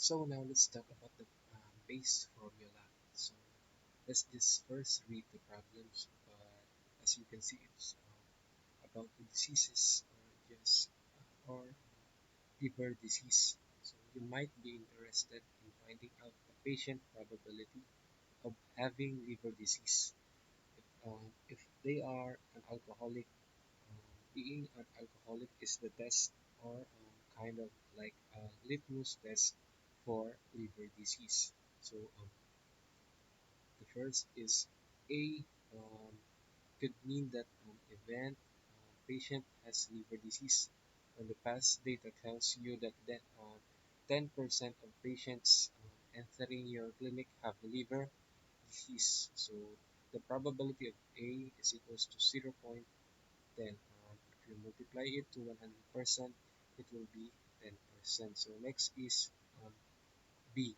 So now let's talk about the base formula. So let's just first read the problems, but as you can see, it's about the diseases or liver disease. So you might be interested in finding out the patient probability of having liver disease. If they are an alcoholic, being an alcoholic is the test or kind of like a litmus test for liver disease. So the first is A could mean that an event patient has liver disease. And the past data tells you that 10% of patients entering your clinic have liver disease. So the probability of A is equals to 0.10. If you multiply it to 100%, it will be 10%. So next is B.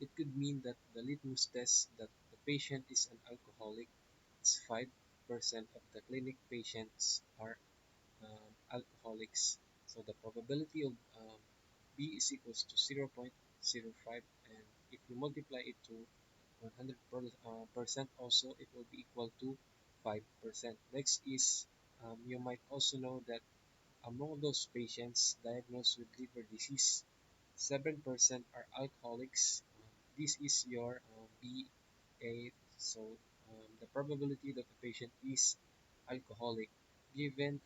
It could mean that the litmus test that the patient is an alcoholic is 5% of the clinic patients are alcoholics. So the probability of B is equals to 0.05, and if you multiply it to 100% also, it will be equal to 5%. Next is you might also know that among those patients diagnosed with liver disease, 7% are alcoholics. This is your BA. So the probability that the patient is alcoholic, given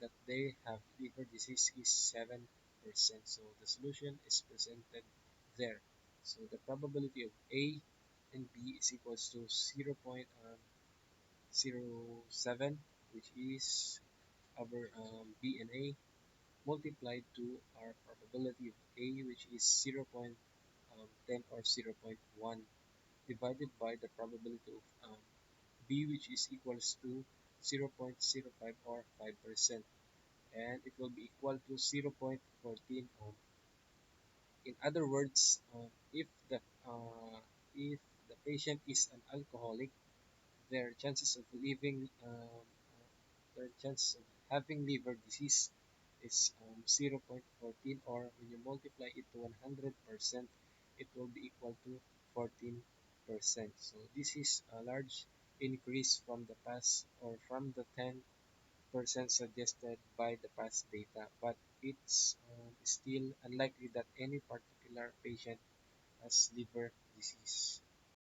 that they have liver disease, is 7%. So the solution is presented there. So the probability of A and B is equals to 0.07, which is our B and A, multiplied to our probability of A, which is 0.10 or zero point 0.1, divided by the probability of B, which is equals to 0.05 or 5%, and it will be equal to 0.14. In other words, if the patient is an alcoholic, their chances of their chances of having liver disease is 0.14, or when you multiply it to 100%, it will be equal to 14%. So this is a large increase from the past, or from the 10% suggested by the past data, but it's still unlikely that any particular patient has liver disease.